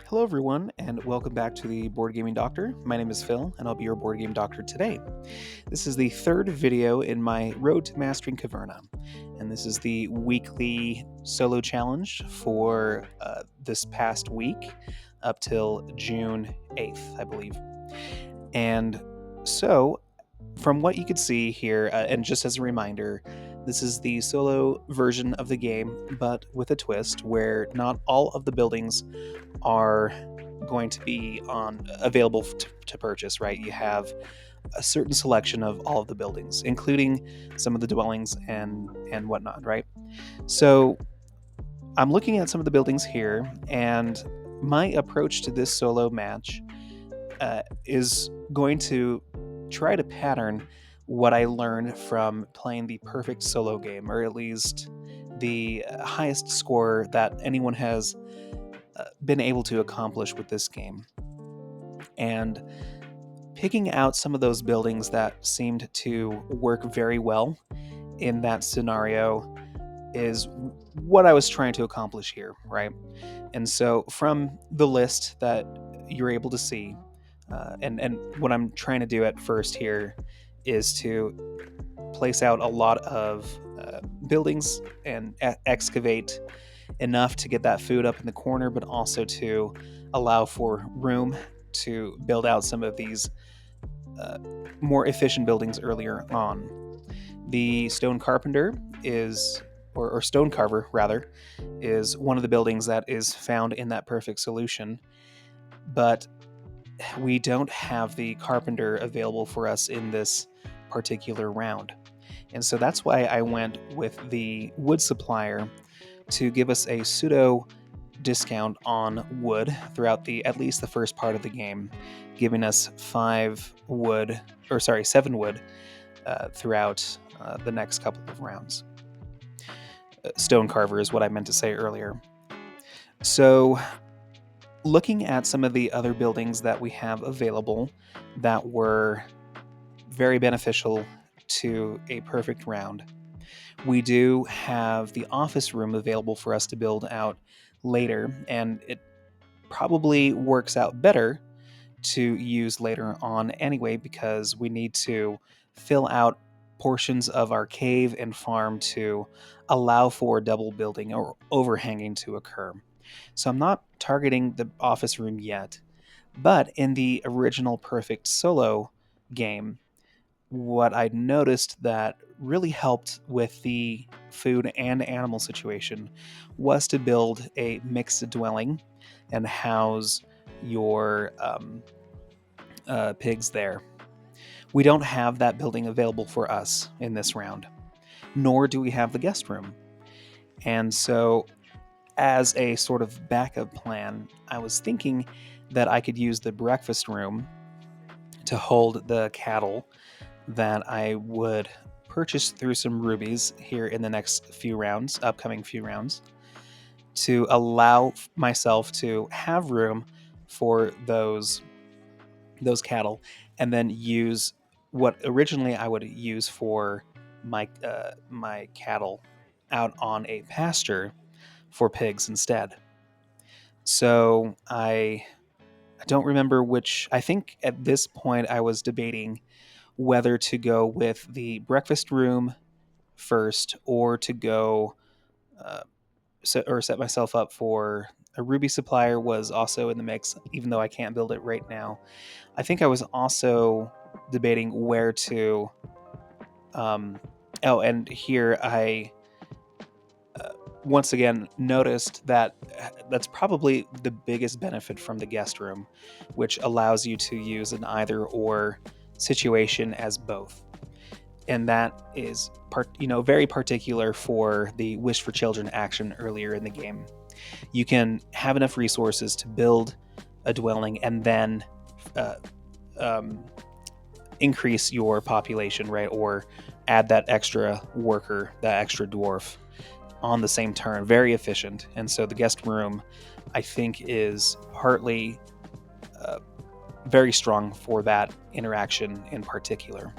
Hello, everyone, and welcome back to the Board Gaming Doctor. My name is Phil, and I'll be your Board Game Doctor today. This is the third video in my Road to Mastering Caverna, and this is the weekly solo challenge for this past week up till June 8th, I believe. And so, from what you could see here, and just as a reminder, this is the solo version of the game, but with a twist where not all of the buildings are going to be available to purchase, right? You have a certain selection of all of the buildings, including some of the dwellings and whatnot, right? So I'm looking at some of the buildings here, and my approach to this solo match is going to try to pattern what I learned from playing the perfect solo game, or at least the highest score that anyone has been able to accomplish with this game. And picking out some of those buildings that seemed to work very well in that scenario is what I was trying to accomplish here, right? And so from the list that you're able to see, and what I'm trying to do at first here is to place out a lot of buildings and excavate enough to get that food up in the corner, but also to allow for room to build out some of these more efficient buildings earlier on. The stone carpenter is, or stone carver rather, is one of the buildings that is found in that perfect solution, but we don't have the carpenter available for us in this particular round. And so that's why I went with the wood supplier to give us a pseudo discount on wood throughout at least the first part of the game, giving us 7 wood throughout the next couple of rounds. Stone carver is what I meant to say earlier. So, looking at some of the other buildings that we have available that were very beneficial to a perfect round, we do have the office room available for us to build out later, and it probably works out better to use later on anyway, because we need to fill out portions of our cave and farm to allow for double building or overhanging to occur. So I'm not targeting the office room yet, but in the original Perfect Solo game, what I noticed that really helped with the food and animal situation was to build a mixed dwelling and house your pigs there. We don't have that building available for us in this round, nor do we have the guest room. And so, as a sort of backup plan, I was thinking that I could use the breakfast room to hold the cattle that I would purchase through some rubies here in the next upcoming few rounds, to allow myself to have room for those cattle, and then use what originally I would use for my cattle out on a pasture for pigs instead. So I don't remember which. I think at this point I was debating whether to go with the breakfast room first, or to go set myself up for a ruby supplier was also in the mix, even though I can't build it right now. I think I was also debating where to. And here I once again noticed that that's probably the biggest benefit from the guest room, which allows you to use an either or situation as both. And that is very particular for the Wish for Children action earlier in the game. You can have enough resources to build a dwelling and then increase your population, right? Or add that extra worker, that extra dwarf on the same turn. Very efficient. And so the guest room, I think, is partly very strong for that interaction in particular.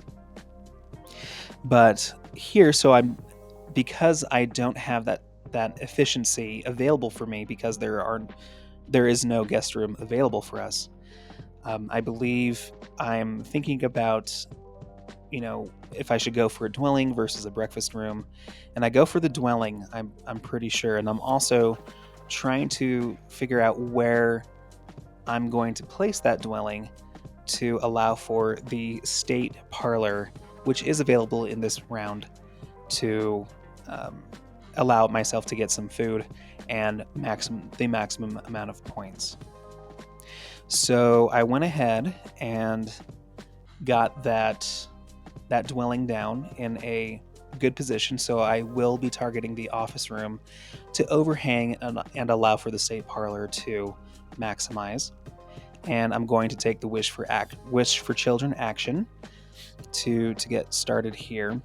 But here, because I don't have that efficiency available for me, because there are there is no guest room available for us. I believe I'm thinking about, if I should go for a dwelling versus a breakfast room, and I go for the dwelling. I'm pretty sure, and I'm also trying to figure out where I'm going to place that dwelling to allow for the state parlor, which is available in this round, to um, allow myself to get some food and the maximum amount of points. So I went ahead and got that dwelling down in a good position. So I will be targeting the office room to overhang and allow for the state parlor to maximize. And I'm going to take the wish for children action to get started here.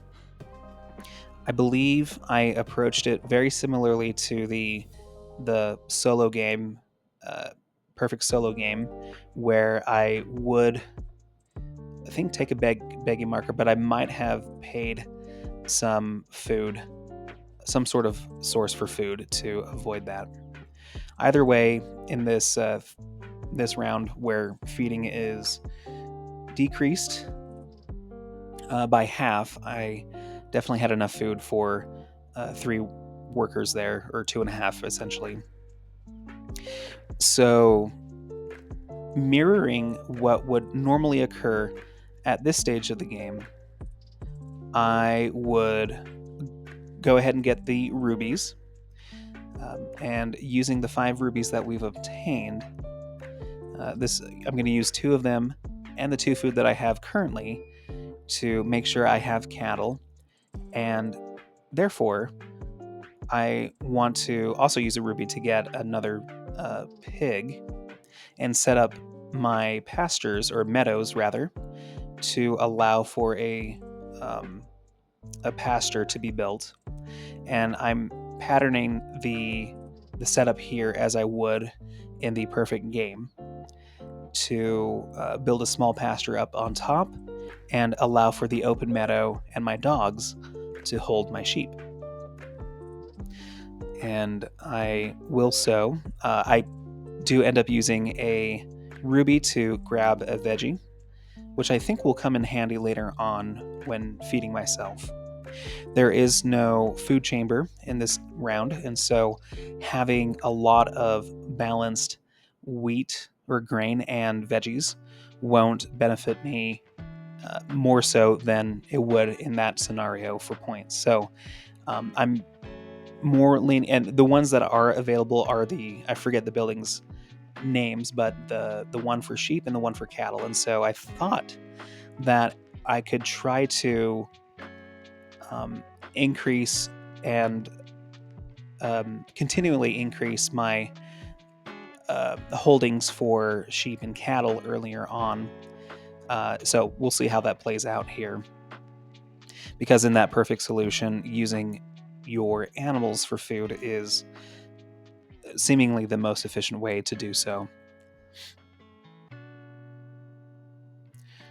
I believe I approached it very similarly to the solo game, perfect solo game, where I would, I think, take a begging marker, but I might have paid some food, some sort of source for food to avoid that. Either way, in this round where feeding is decreased by half, I definitely had enough food for 3 workers there, or 2.5 essentially. So, mirroring what would normally occur at this stage of the game, I would go ahead and get the rubies. And using the 5 rubies that we've obtained, I'm going to use 2 of them and the 2 food that I have currently to make sure I have cattle, and therefore I want to also use a ruby to get another pig and set up my pastures, or meadows rather, to allow for a pasture to be built. And I'm patterning the setup here as I would in the perfect game, to build a small pasture up on top and allow for the open meadow and my dogs to hold my sheep. And I will sow. I do end up using a ruby to grab a veggie, which I think will come in handy later on when feeding myself. There is no food chamber in this round, and so having a lot of balanced wheat or grain and veggies won't benefit me more so than it would in that scenario for points. So I'm more lean, and the ones that are available are I forget the buildings names, but the one for sheep and the one for cattle. And so I thought that I could try to increase and continually increase my holdings for sheep and cattle earlier on. So we'll see how that plays out here. Because in that perfect solution, using your animals for food is seemingly the most efficient way to do so.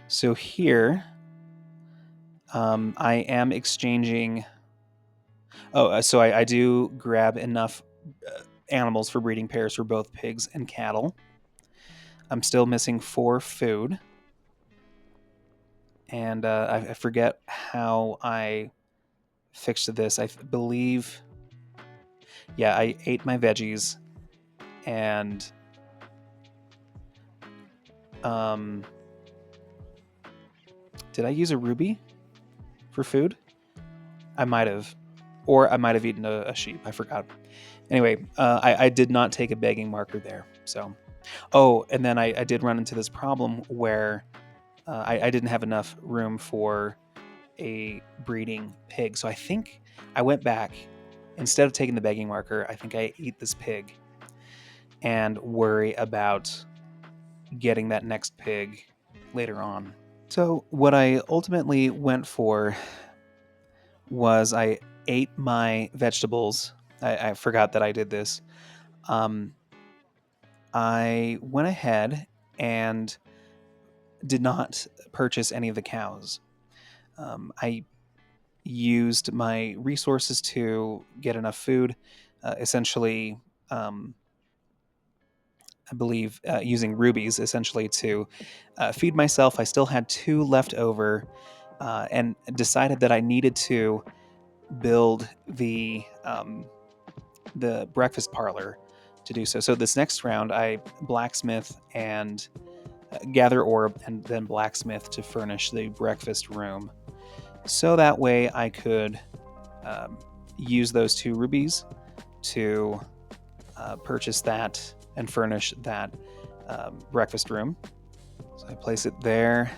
So here, I am exchanging. So I do grab enough animals for breeding pairs for both pigs and cattle. I'm still missing 4 food. And I forget how I fixed this. I believe, yeah, I ate my veggies, and did I use a ruby for food? I might have, or I might have eaten a sheep. I forgot. Anyway, I did not take a begging marker there. So, and then I did run into this problem where I didn't have enough room for a breeding pig. So I think I went back, instead of taking the begging marker, I think I eat this pig and worry about getting that next pig later on. So what I ultimately went for was I ate my vegetables. I forgot that I did this. I went ahead and did not purchase any of the cows. I used my resources to get enough food. Essentially, I believe, using rubies essentially to feed myself. I still had 2 left over, and decided that I needed to build the breakfast parlor to do so. So this next round, I blacksmith and gather ore and then blacksmith to furnish the breakfast room. So that way I could um, use those 2 rubies to purchase that and furnish that breakfast room. So I place it there.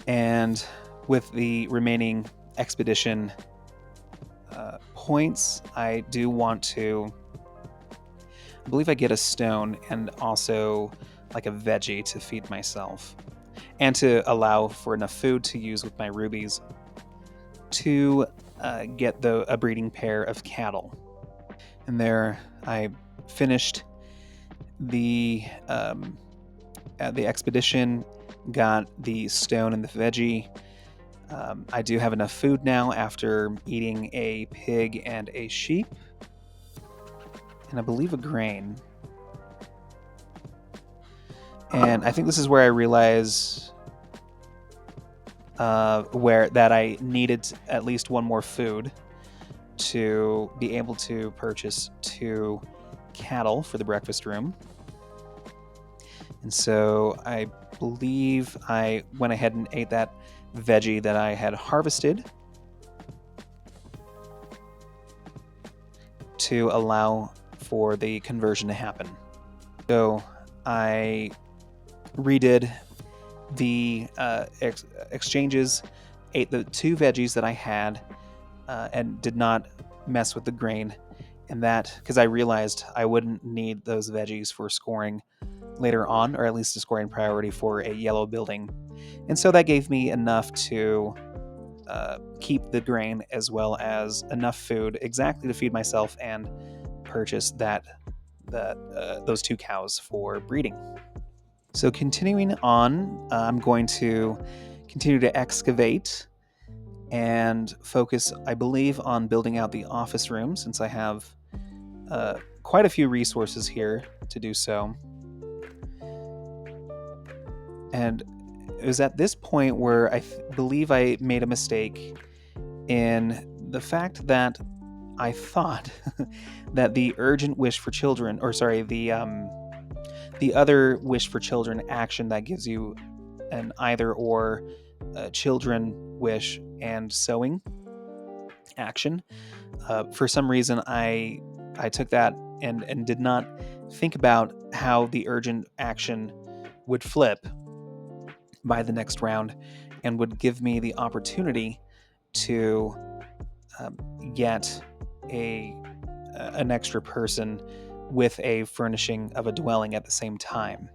And with the remaining expedition points, I do want to. I believe I get a stone and also like a veggie to feed myself, and to allow for enough food to use with my rubies to get a breeding pair of cattle. And there, I finished the expedition, got the stone and the veggie. I do have enough food now after eating a pig and a sheep, and I believe a grain. And I think this is where I realize where that I needed at least one more food to be able to purchase 2 cattle for the breakfast room. And so I believe I went ahead and ate that veggie that I had harvested to allow for the conversion to happen. So I redid the exchanges, ate the 2 veggies that I had, and did not mess with the grain. And that, because I realized I wouldn't need those veggies for scoring later on, or at least a scoring priority for a yellow building. And so that gave me enough to keep the grain as well as enough food exactly to feed myself and purchase those 2 cows for breeding. So continuing on, I'm going to continue to excavate and focus, I believe, on building out the office room, since I have quite a few resources here to do so. And it was at this point where I believe I made a mistake in the fact that I thought that the urgent wish for children, or sorry, the other wish for children action that gives you an either or children wish and sewing action. For some reason, I took that and did not think about how the urgent action would flip by the next round and would give me the opportunity to get an extra person with a furnishing of a dwelling at the same time,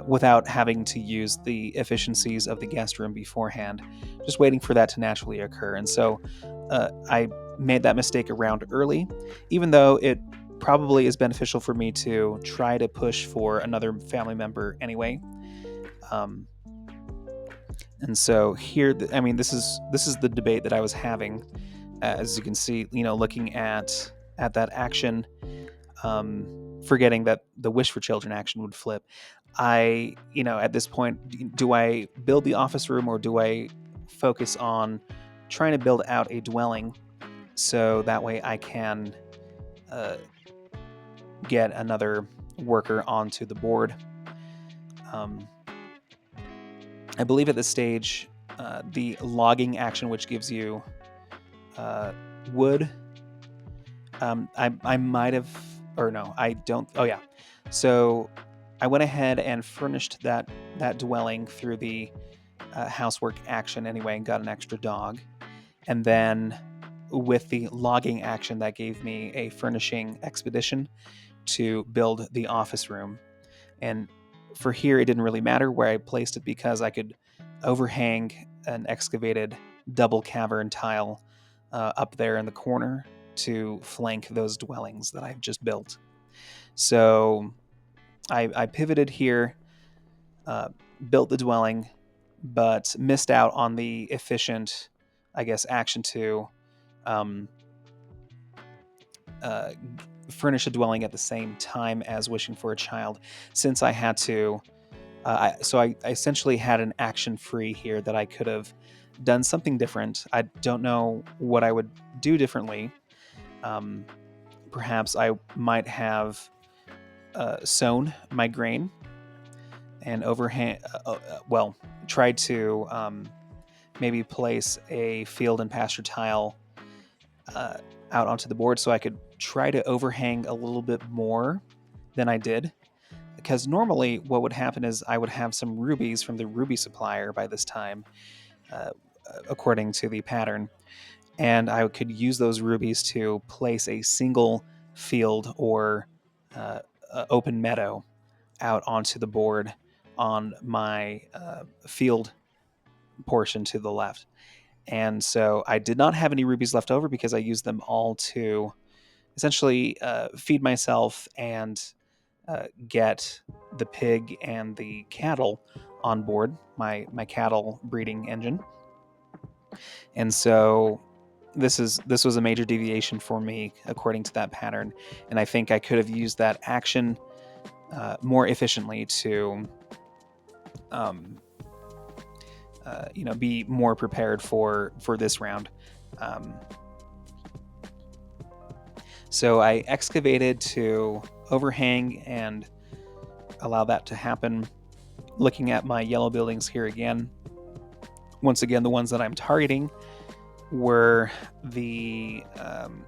without having to use the efficiencies of the guest room beforehand, just waiting for that to naturally occur. And so I made that mistake a round early, even though it probably is beneficial for me to try to push for another family member anyway. Um, and so here, I mean, this is the debate that I was having, as you can see, looking at that action, forgetting that the wish for children action would flip. At this point, do I build the office room, or do I focus on trying to build out a dwelling so that way I can uh, get another worker onto the board? Um, I believe at this stage, the logging action, which gives you wood, I might have, or no, I don't. Oh yeah, so I went ahead and furnished that dwelling through the housework action anyway, and got an extra dog, and then with the logging action, that gave me a furnishing expedition to build the office room. And for here, it didn't really matter where I placed it, because I could overhang an excavated double cavern tile up there in the corner to flank those dwellings that I've just built. So I pivoted here, uh, built the dwelling, but missed out on the efficient, I guess, action to um, uh, furnish a dwelling at the same time as wishing for a child, since I had to. I essentially had an action free here that I could have done something different. I don't know what I would do differently. Um, Perhaps I might have sown my grain and tried to maybe place a field and pasture tile uh, out onto the board so I could try to overhang a little bit more than I did. Because normally, what would happen is I would have some rubies from the ruby supplier by this time, uh, according to the pattern, and I could use those rubies to place a single field or uh, open meadow out onto the board on my field portion to the left. And so I did not have any rubies left over because I used them all to essentially feed myself and get the pig and the cattle on board my cattle breeding engine. And so this was a major deviation for me according to that pattern, and I think I could have used that action more efficiently to be more prepared for this round. Um, so I excavated to overhang and allow that to happen. Looking at my yellow buildings here again, once again, the ones that I'm targeting were the,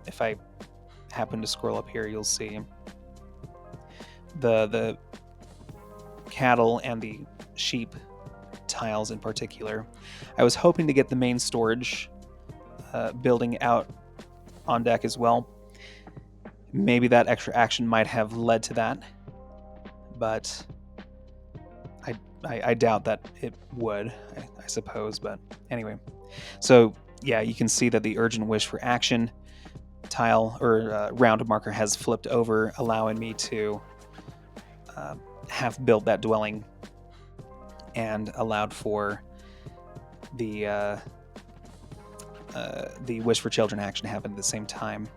if I happen to scroll up here, you'll see the cattle and the sheep tiles in particular. I was hoping to get the main storage building out on deck as well. Maybe that extra action might have led to that, but I doubt that it would, I suppose. But anyway, so yeah, you can see that the urgent wish for action tile or round marker has flipped over, allowing me to have built that dwelling and allowed for the wish for children action to happen at the same time.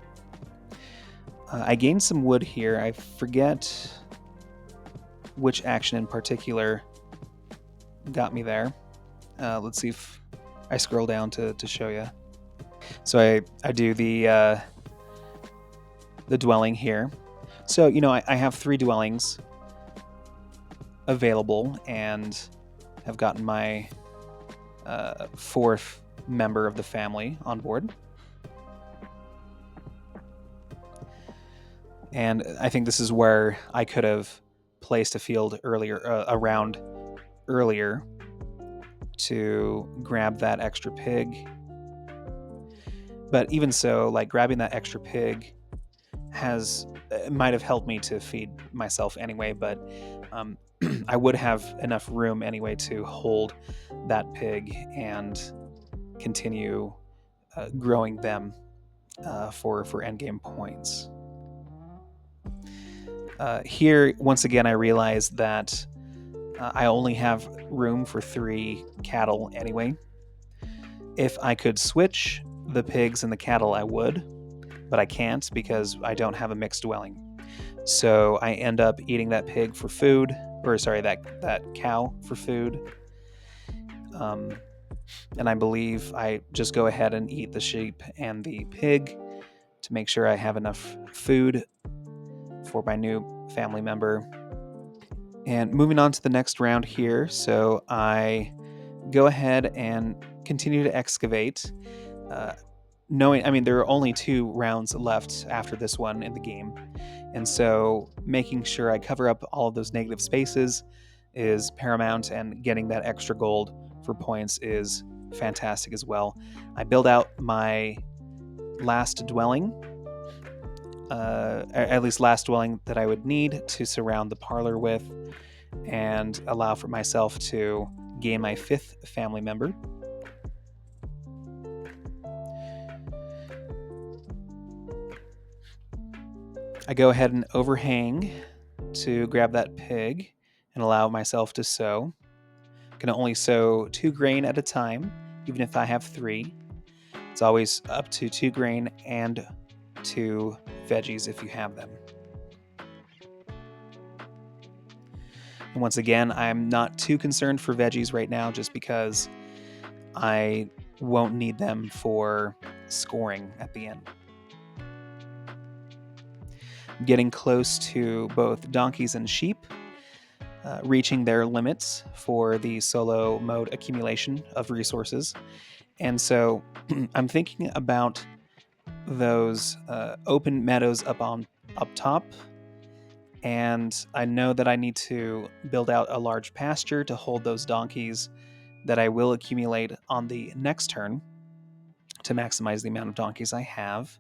I gained some wood here. I forget which action in particular got me there. Let's see if I scroll down to show you. So I do the dwelling here. So, I have 3 dwellings available and have gotten my 4th member of the family on board. And I think this is where I could have placed a field around earlier to grab that extra pig. But even so, like, grabbing that extra pig might have helped me to feed myself anyway, but I would have enough room anyway to hold that pig and continue growing them for endgame points. Here, once again, I realized that I only have room for 3 cattle anyway. If I could switch the pigs and the cattle, I would, but I can't because I don't have a mixed dwelling. So I end up eating that pig for food, or sorry, that cow for food. And I believe I just go ahead and eat the sheep and the pig to make sure I have enough food for my new family member. And moving on to the next round here, so I go ahead and continue to excavate, knowing, there are only 2 rounds left after this one in the game, and so making sure I cover up all of those negative spaces is paramount, and getting that extra gold for points is fantastic as well. I build out my last dwelling, at least last dwelling that I would need to surround the parlor with, and allow for myself to gain my 5th family member. I go ahead and overhang to grab that pig and allow myself to sow. I can only sow 2 grain at a time, even if I have 3. It's always up to 2 grain and 2 veggies if you have them. And once again, I'm not too concerned for veggies right now just because I won't need them for scoring at the end. Getting close to both donkeys and sheep, reaching their limits for the solo mode accumulation of resources. And so I'm thinking about those open meadows up top, and I know that I need to build out a large pasture to hold those donkeys that I will accumulate on the next turn to maximize the amount of donkeys I have.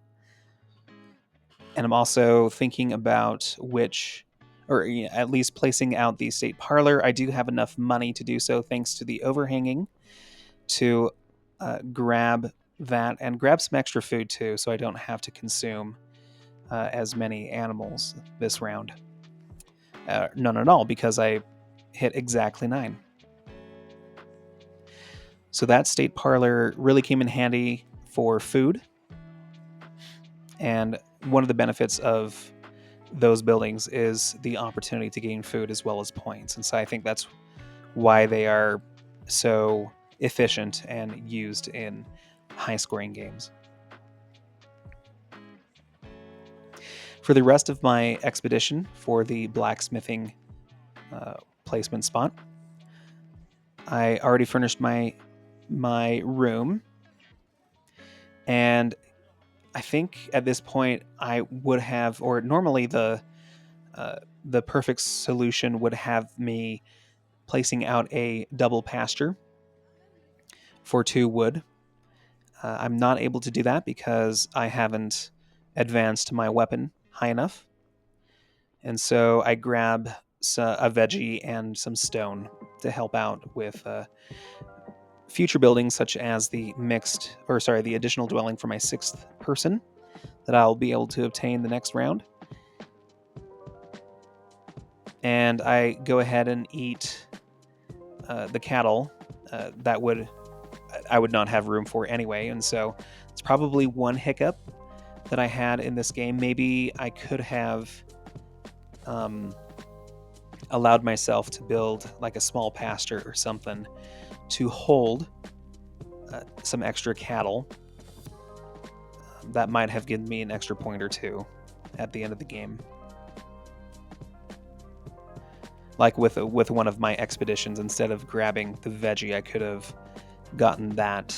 And I'm also thinking about at least placing out the state parlor. I do have enough money to do so thanks to the overhanging to grab that and grab some extra food too, so I don't have to consume as many animals this round. None at all, because I hit exactly 9. So that state parlor really came in handy for food. And one of the benefits of those buildings is the opportunity to gain food as well as points. And so I think that's why they are so efficient and used in high scoring games. For the rest of my expedition for the blacksmithing placement spot, I already furnished my room, and I think at this point I would have, or normally the perfect solution would have me placing out a double pasture for 2 wood. I'm not able to do that because I haven't advanced my weapon high enough, and so I grab a veggie and some stone to help out with future buildings, such as the additional dwelling for my 6th person that I'll be able to obtain the next round. And I go ahead and eat the cattle I would not have room for anyway. And so it's probably one hiccup that I had in this game. Maybe I could have allowed myself to build like a small pasture or something to hold some extra cattle. That might have given me an extra point or 2 at the end of the game. Like with one of my expeditions, instead of grabbing the veggie, I could have gotten that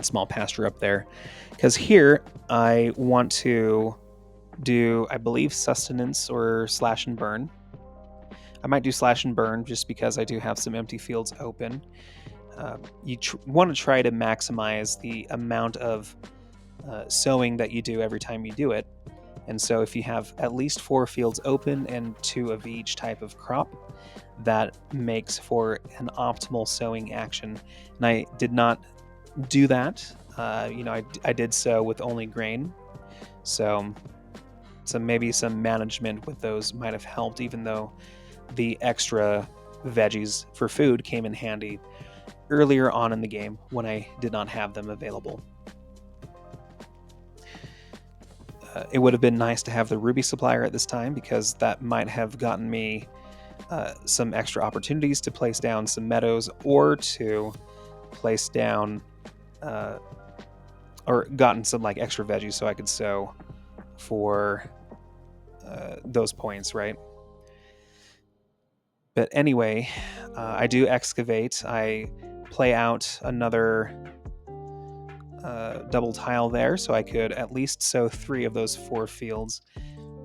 small pasture up there. Because here I want to do, I believe, sustenance or slash and burn. I might do slash and burn just because I do have some empty fields open. You want to try to maximize the amount of sowing that you do every time you do it. And so if you have at least 4 fields open and 2 of each type of crop, that makes for an optimal sowing action. And I did not do that. I did sow with only grain. So maybe some management with those might have helped, even though the extra veggies for food came in handy earlier on in the game when I did not have them available. It would have been nice to have the ruby supplier at this time, because that might have gotten me some extra opportunities to place down some meadows, or to place down or gotten some like extra veggies so I could sow for those points, right? But anyway, I do excavate. I play out another double tile there, so I could at least sow 3 of those 4 fields.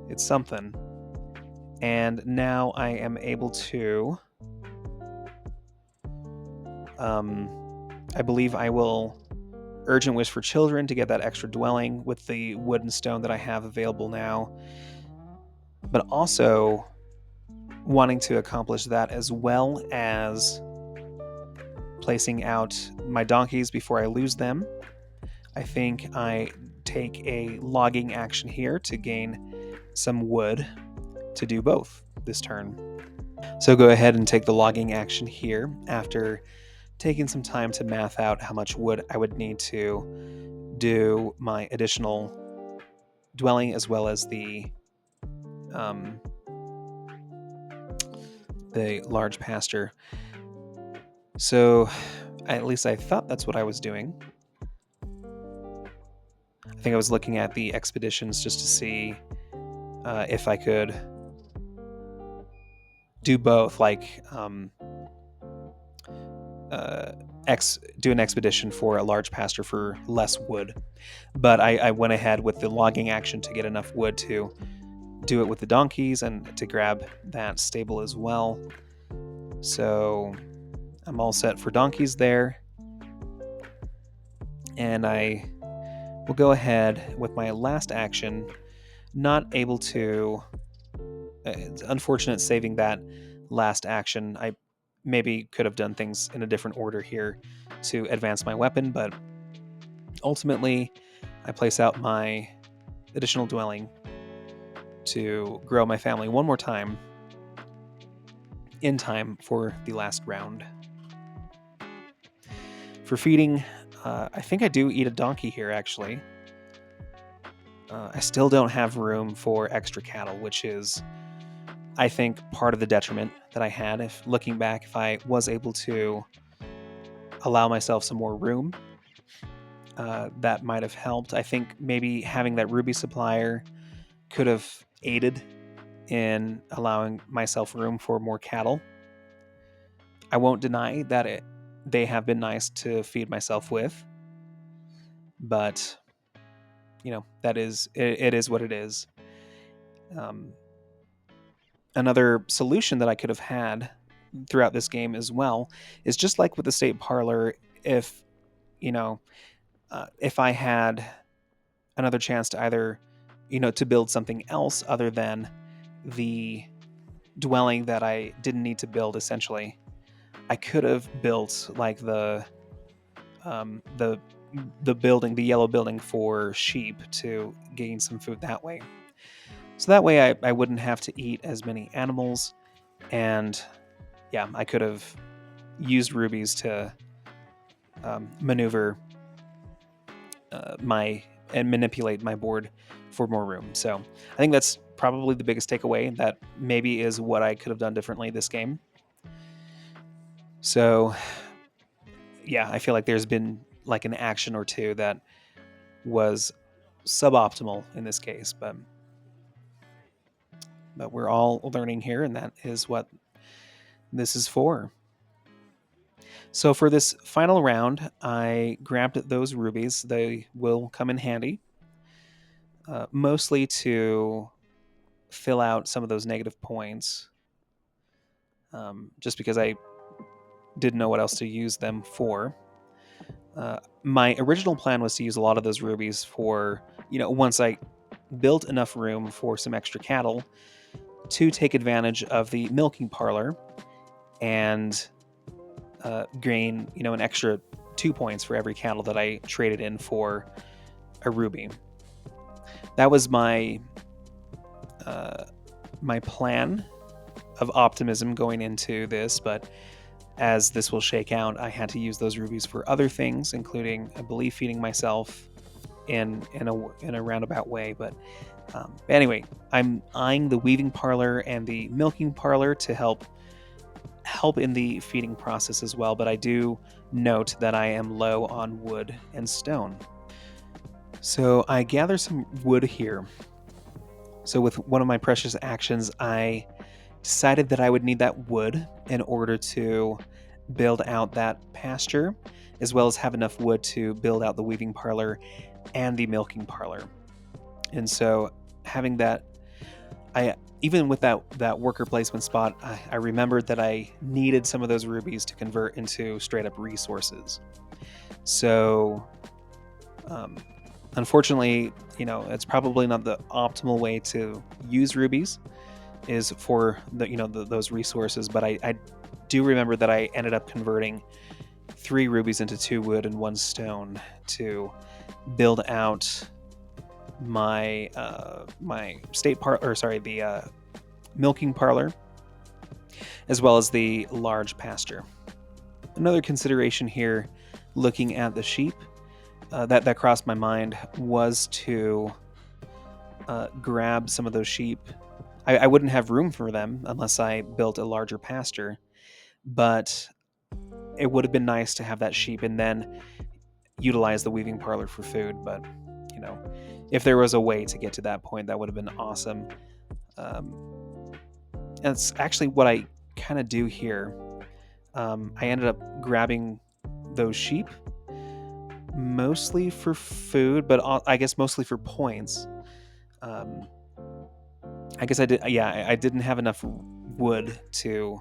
It's something. And now I am able to I believe I will urgent wish for children to get that extra dwelling with the wood and stone that I have available now, but also wanting to accomplish that as well as placing out my donkeys before I lose them. I think I take a logging action here to gain some wood to do both this turn. So go ahead and take the logging action here after taking some time to math out how much wood I would need to do my additional dwelling, as well as the the large pasture. So at least I thought that's what I was doing. I think I was looking at the expeditions just to see if I could do both, like do an expedition for a large pasture for less wood. But I went ahead with the logging action to get enough wood to do it with the donkeys and to grab that stable as well. So I'm all set for donkeys there. And I will go ahead with my last action. Not able to... it's unfortunate saving that last action. I maybe could have done things in a different order here to advance my weapon, but ultimately I place out my additional dwelling to grow my family one more time in time for the last round. For feeding, I think I do eat a donkey here, actually. I still don't have room for extra cattle, which is, I think, part of the detriment that I had. If looking back, if I was able to allow myself some more room, that might have helped. I think maybe having that ruby supplier could have aided in allowing myself room for more cattle. I won't deny that they have been nice to feed myself with, but that is it is what it is. Another solution that I could have had throughout this game as well is just like with the state parlor. If if I had another chance to either to build something else other than the dwelling that I didn't need to build, essentially, I could have built like the building, the yellow building for sheep, to gain some food that way. So that way I wouldn't have to eat as many animals, and yeah, I could have used rubies to maneuver and manipulate my board for more room. So I think that's probably the biggest takeaway. That maybe is what I could have done differently this game. So yeah, I feel like there's been like an action or two that was suboptimal in this case, but we're all learning here, and that is what this is for. So for this final round, I grabbed those rubies. They will come in handy, mostly to fill out some of those negative points, just because I didn't know what else to use them for. My original plan was to use a lot of those rubies for, once I built enough room for some extra cattle, to take advantage of the milking parlor and gain, an extra 2 points for every cattle that I traded in for a ruby. That was my plan of optimism going into this, but as this will shake out, I had to use those rubies for other things, including, I believe, feeding myself in a roundabout way. But anyway, I'm eyeing the weaving parlor and the milking parlor to help in the feeding process as well. But I do note that I am low on wood and stone. So I gather some wood here. So with one of my precious actions, I decided that I would need that wood in order to build out that pasture, as well as have enough wood to build out the weaving parlor and the milking parlor. And so having that, even with that worker placement spot, I remembered that I needed some of those rubies to convert into straight up resources. So unfortunately, it's probably not the optimal way to use rubies, is for those resources, but I do remember that I ended up converting 3 rubies into 2 wood and 1 stone to build out my the milking parlor, as well as the large pasture. Another consideration here, looking at the sheep, that crossed my mind, was to grab some of those sheep I wouldn't have room for them unless I built a larger pasture. But it would have been nice to have that sheep and then utilize the weaving parlor for food. But, you know, if there was a way to get to that point, that would have been awesome. That's actually what I kind of do here. I ended up grabbing those sheep mostly for food, but I guess mostly for points. I guess I did. Yeah, I didn't have enough wood to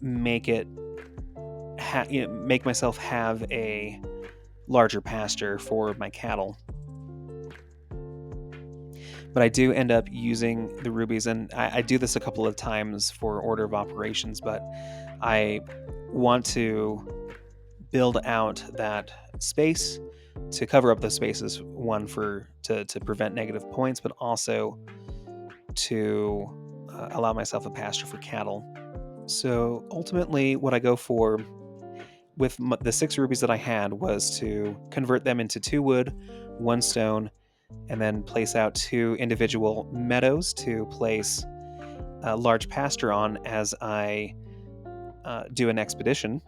make it make myself have a larger pasture for my cattle. But I do end up using the rubies, and I do this a couple of times for order of operations, but I want to build out that space to cover up those spaces, one to prevent negative points, but also to allow myself a pasture for cattle. So ultimately what I go for with the 6 rubies that I had was to convert them into 2 wood, 1 stone, and then place out 2 individual meadows to place a large pasture on as I do an expedition,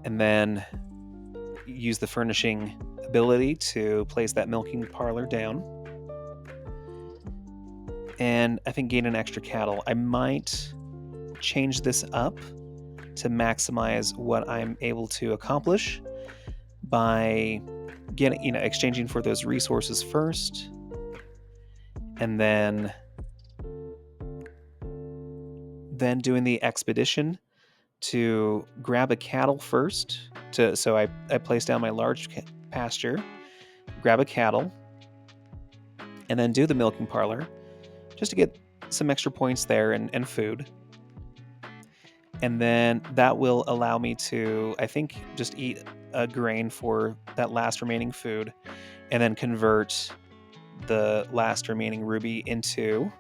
and then use the furnishing ability to place that milking parlor down, and I think gain an extra cattle. I might change this up to maximize what I'm able to accomplish by exchanging for those resources first, and then doing the expedition to grab a cattle first. So I place down my large pasture, grab a cattle, and then do the milking parlor just to get some extra points there and food. And then that will allow me to, I think, just eat a grain for that last remaining food, and then convert the last remaining ruby into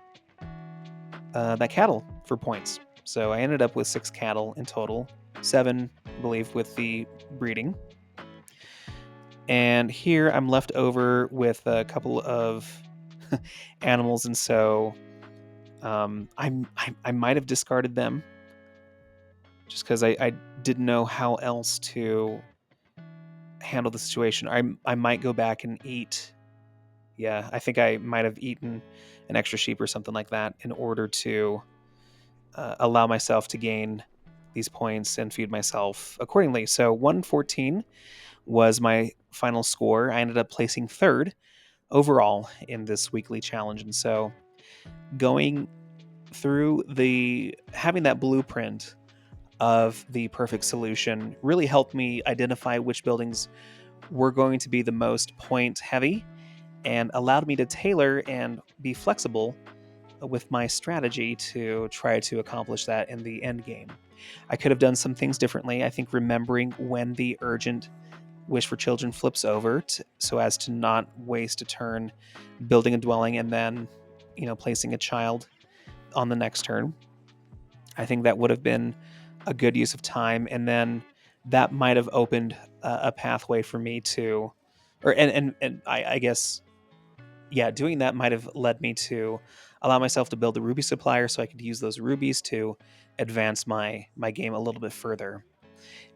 that cattle for points. So I ended up with 6 cattle in total, 7, I believe, with the breeding. And here I'm left over with a couple of animals, and so I might have discarded them just because I didn't know how else to handle the situation. I might go back and eat. Yeah, I think I might have eaten an extra sheep or something like that in order to allow myself to gain these points and feed myself accordingly. So 114 was my final score. I ended up placing 3rd overall in this weekly challenge. And so going through having that blueprint of the perfect solution really helped me identify which buildings were going to be the most point heavy, and allowed me to tailor and be flexible with my strategy to try to accomplish that in the end game. I could have done some things differently. I think remembering when the urgent wish for children flips over so as to not waste a turn building a dwelling and then, placing a child on the next turn. I think that would have been a good use of time, and then that might have opened a pathway for me to, I guess, yeah, doing that might have led me to allow myself to build a ruby supplier so I could use those rubies to advance my game a little bit further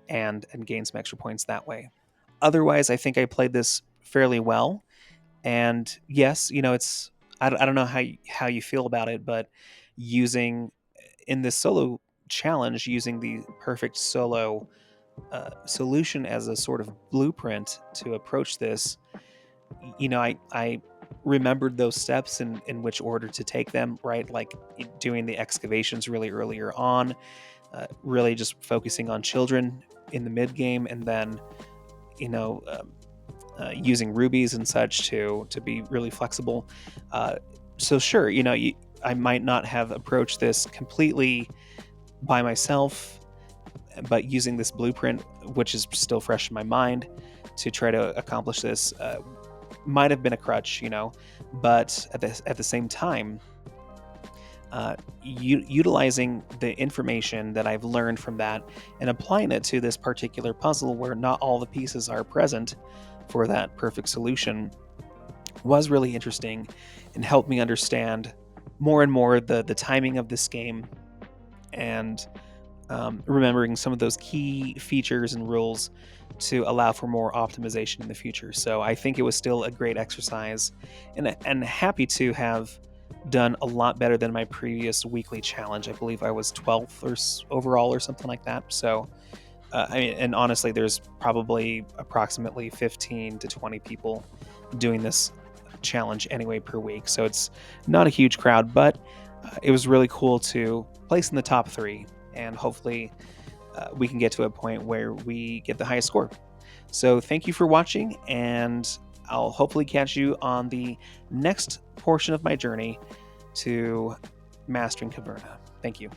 and gain some extra points that way. Otherwise, I think I played this fairly well. And yes, it's I don't know how you feel about it, but using in this solo challenge, using the perfect solo solution as a sort of blueprint to approach this, I remembered those steps and in which order to take them, right? Like doing the excavations really earlier on, really just focusing on children in the mid game, and then using rubies and such to be really flexible. So sure, I might not have approached this completely by myself, but using this blueprint, which is still fresh in my mind, to try to accomplish this might have been a crutch, but at the same time, utilizing the information that I've learned from that and applying it to this particular puzzle where not all the pieces are present for that perfect solution was really interesting and helped me understand more and more the timing of this game, and remembering some of those key features and rules to allow for more optimization in the future. So I think it was still a great exercise, and happy to have done a lot better than my previous weekly challenge. I believe I was 12th overall or something like that. So I mean, and honestly, there's probably approximately 15 to 20 people doing this challenge anyway per week. So it's not a huge crowd, but it was really cool to place in the top 3, and hopefully we can get to a point where we get the highest score. So thank you for watching, and I'll hopefully catch you on the next portion of my journey to mastering Caverna. Thank you.